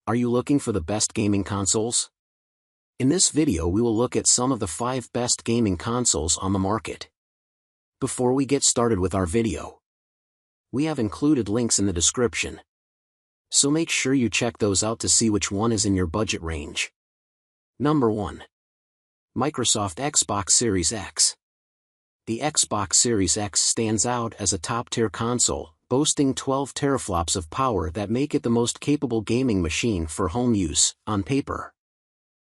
Are you looking for the best gaming consoles? In this video we will look at some of the 5 best gaming consoles on the market. Before we get started with our video, we have included links in the description, so make sure you check those out to see which one is in your budget range. Number 1. Microsoft Xbox Series X. The Xbox Series X stands out as a top-tier console, boasting 12 teraflops of power that make it the most capable gaming machine for home use, on paper.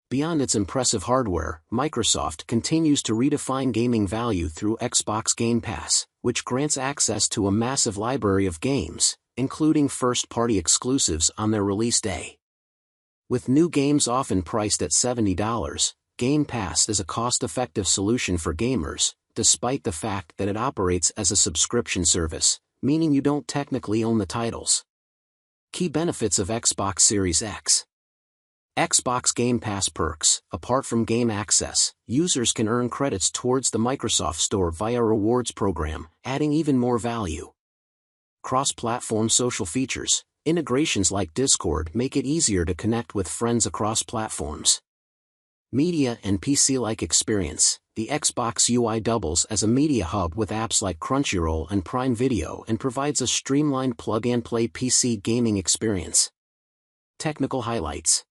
Beyond its impressive hardware, Microsoft continues to redefine gaming value through Xbox Game Pass, which grants access to a massive library of games, including first-party exclusives on their release day. With new games often priced at $70, Game Pass is a cost-effective solution for gamers, despite the fact that it operates as a subscription service, meaning you don't technically own the titles. Key benefits of Xbox Series X. Xbox Game Pass perks. Apart from game access, users can earn credits towards the Microsoft Store via a rewards program, adding even more value. Cross-platform social features. Integrations like Discord make it easier to connect with friends across platforms. Media and PC-like experience. The Xbox UI doubles as a media hub with apps like Crunchyroll and Prime Video and provides a streamlined plug-and-play PC gaming experience. Technical highlights.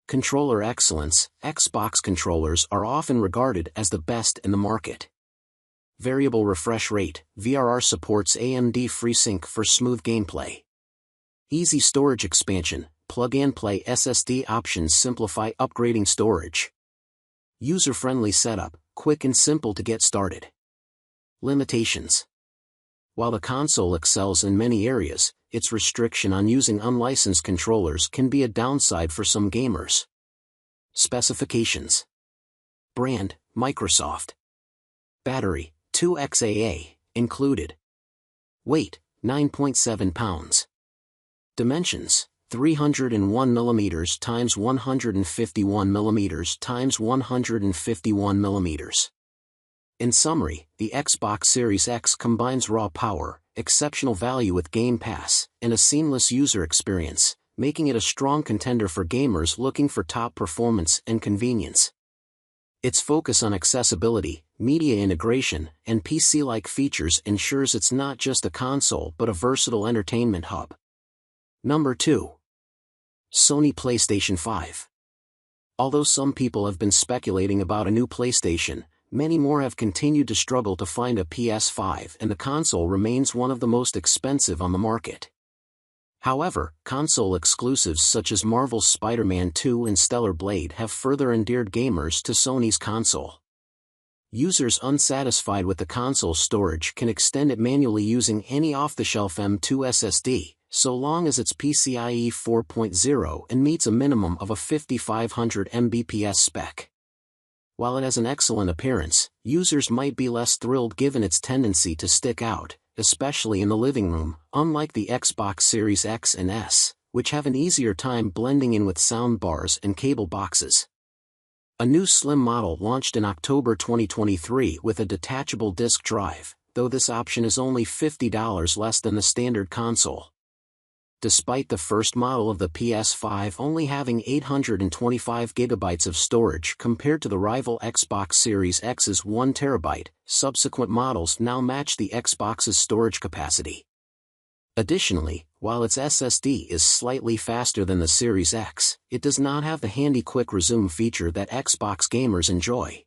Controller excellence. Xbox controllers are often regarded as the best in the market. Variable refresh rate. VRR supports AMD FreeSync for smooth gameplay. Easy storage expansion. Plug-and-play SSD options simplify upgrading storage. User-friendly setup, quick and simple to get started. Limitations. While the console excels in many areas, its restriction on using unlicensed controllers can be a downside for some gamers. Specifications. Brand, Microsoft. Battery, 2xAA, included. Weight, 9.7 pounds. Dimensions, 301 mm x 151 mm x 151 mm. In summary, the Xbox Series X combines raw power, exceptional value with Game Pass, and a seamless user experience, making it a strong contender for gamers looking for top performance and convenience. Its focus on accessibility, media integration, and PC-like features ensures it's not just a console but a versatile entertainment hub. Number 2. Sony PlayStation 5. Although some people have been speculating about a new PlayStation, many more have continued to struggle to find a PS5, and the console remains one of the most expensive on the market. However, console exclusives such as Marvel's Spider-Man 2 and Stellar Blade have further endeared gamers to Sony's console. Users unsatisfied with the console's storage can extend it manually using any off-the-shelf M.2 SSD, so long as it's PCIe 4.0 and meets a minimum of a 5500 Mbps spec. While it has an excellent appearance, users might be less thrilled given its tendency to stick out, especially in the living room, unlike the Xbox Series X and S, which have an easier time blending in with soundbars and cable boxes. A new slim model launched in October 2023 with a detachable disk drive, though this option is only $50 less than the standard console. Despite the first model of the PS5 only having 825 GB of storage compared to the rival Xbox Series X's 1 TB, subsequent models now match the Xbox's storage capacity. Additionally, while its SSD is slightly faster than the Series X, it does not have the handy quick resume feature that Xbox gamers enjoy.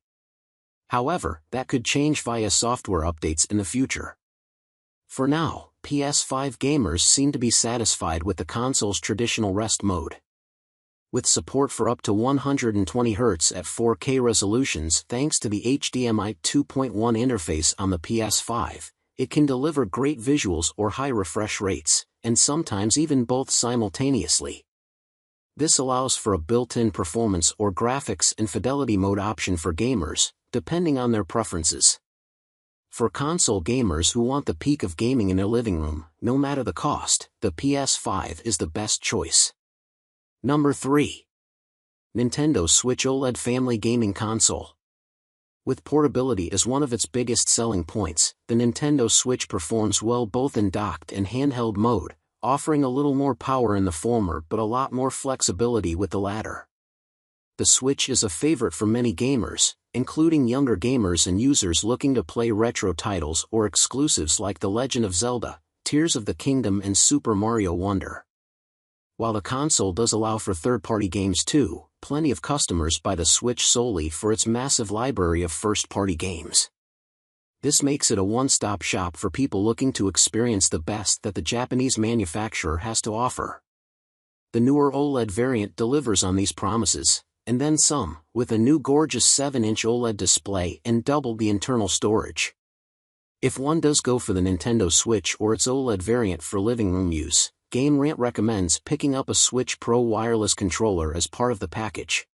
However, that could change via software updates in the future. For now, PS5 gamers seem to be satisfied with the console's traditional rest mode. With support for up to 120 Hz at 4K resolutions thanks to the HDMI 2.1 interface on the PS5, it can deliver great visuals or high refresh rates, and sometimes even both simultaneously. This allows for a built-in performance or graphics and fidelity mode option for gamers, depending on their preferences. For console gamers who want the peak of gaming in their living room, no matter the cost, the PS5 is the best choice. Number 3. Nintendo Switch OLED Family Gaming Console. With portability as one of its biggest selling points, the Nintendo Switch performs well both in docked and handheld mode, offering a little more power in the former but a lot more flexibility with the latter. The Switch is a favorite for many gamers, including younger gamers and users looking to play retro titles or exclusives like The Legend of Zelda, Tears of the Kingdom and Super Mario Wonder. While the console does allow for third-party games too, plenty of customers buy the Switch solely for its massive library of first-party games. This makes it a one-stop shop for people looking to experience the best that the Japanese manufacturer has to offer. The newer OLED variant delivers on these promises, and then some, with a new gorgeous 7-inch OLED display and double the internal storage. If one does go for the Nintendo Switch or its OLED variant for living room use, Game Rant recommends picking up a Switch Pro wireless controller as part of the package.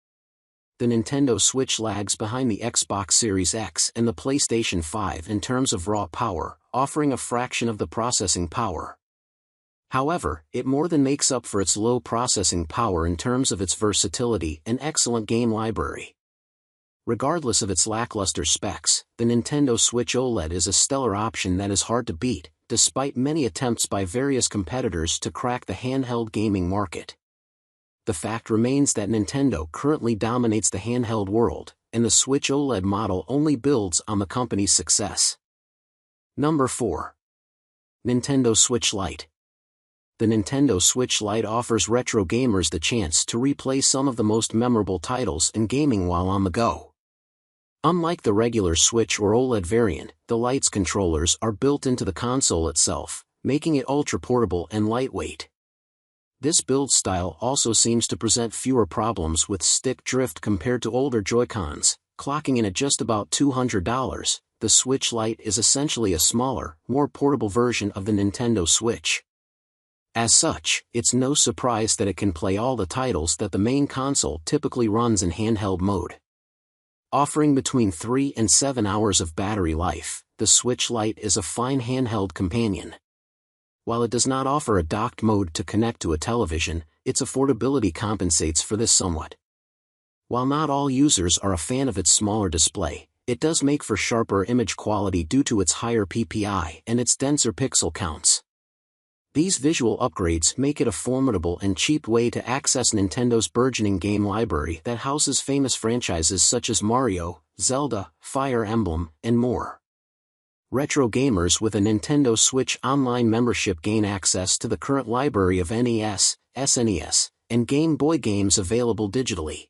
The Nintendo Switch lags behind the Xbox Series X and the PlayStation 5 in terms of raw power, offering a fraction of the processing power. However, it more than makes up for its low processing power in terms of its versatility and excellent game library. Regardless of its lackluster specs, the Nintendo Switch OLED is a stellar option that is hard to beat, despite many attempts by various competitors to crack the handheld gaming market. The fact remains that Nintendo currently dominates the handheld world, and the Switch OLED model only builds on the company's success. Number 4. Nintendo Switch Lite. The Nintendo Switch Lite offers retro gamers the chance to replay some of the most memorable titles in gaming while on the go. Unlike the regular Switch or OLED variant, the Lite's controllers are built into the console itself, making it ultra-portable and lightweight. This build style also seems to present fewer problems with stick drift compared to older Joy-Cons, clocking in at just about $200. The Switch Lite is essentially a smaller, more portable version of the Nintendo Switch. As such, it's no surprise that it can play all the titles that the main console typically runs in handheld mode. Offering between 3 and 7 hours of battery life, the Switch Lite is a fine handheld companion. While it does not offer a docked mode to connect to a television, its affordability compensates for this somewhat. While not all users are a fan of its smaller display, it does make for sharper image quality due to its higher PPI and its denser pixel counts. These visual upgrades make it a formidable and cheap way to access Nintendo's burgeoning game library that houses famous franchises such as Mario, Zelda, Fire Emblem, and more. Retro gamers with a Nintendo Switch Online membership gain access to the current library of NES, SNES, and Game Boy games available digitally.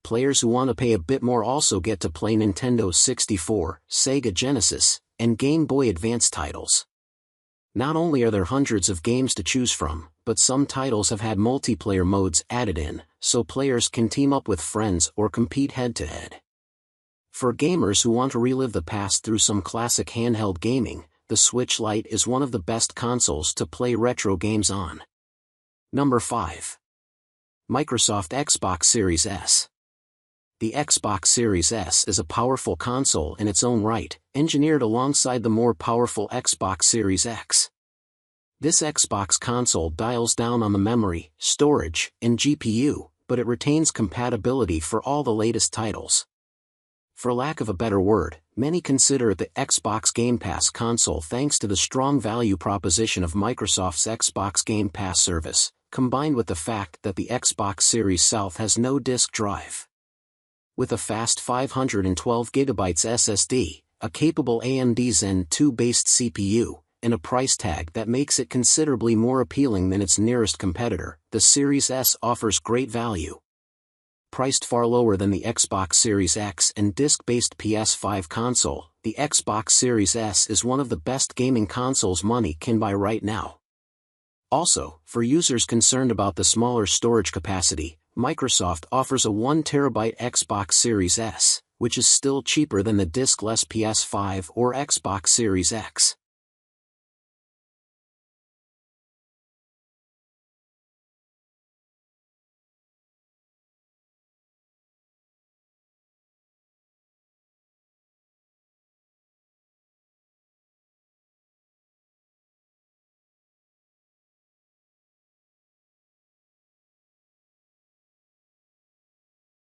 Players who want to pay a bit more also get to play Nintendo 64, Sega Genesis, and Game Boy Advance titles. Not only are there hundreds of games to choose from, but some titles have had multiplayer modes added in, so players can team up with friends or compete head-to-head. For gamers who want to relive the past through some classic handheld gaming, the Switch Lite is one of the best consoles to play retro games on. Number 5. Microsoft Xbox Series S. The Xbox Series S is a powerful console in its own right, engineered alongside the more powerful Xbox Series X. This Xbox console dials down on the memory, storage, and GPU, but it retains compatibility for all the latest titles. For lack of a better word, many consider it the Xbox Game Pass console thanks to the strong value proposition of Microsoft's Xbox Game Pass service, combined with the fact that the Xbox Series South has no disk drive. With a fast 512GB SSD, a capable AMD Zen 2-based CPU, and a price tag that makes it considerably more appealing than its nearest competitor, the Series S offers great value. Priced far lower than the Xbox Series X and disc-based PS5 console, the Xbox Series S is one of the best gaming consoles money can buy right now. Also, for users concerned about the smaller storage capacity, Microsoft offers a 1TB Xbox Series S, which is still cheaper than the disc-less PS5 or Xbox Series X.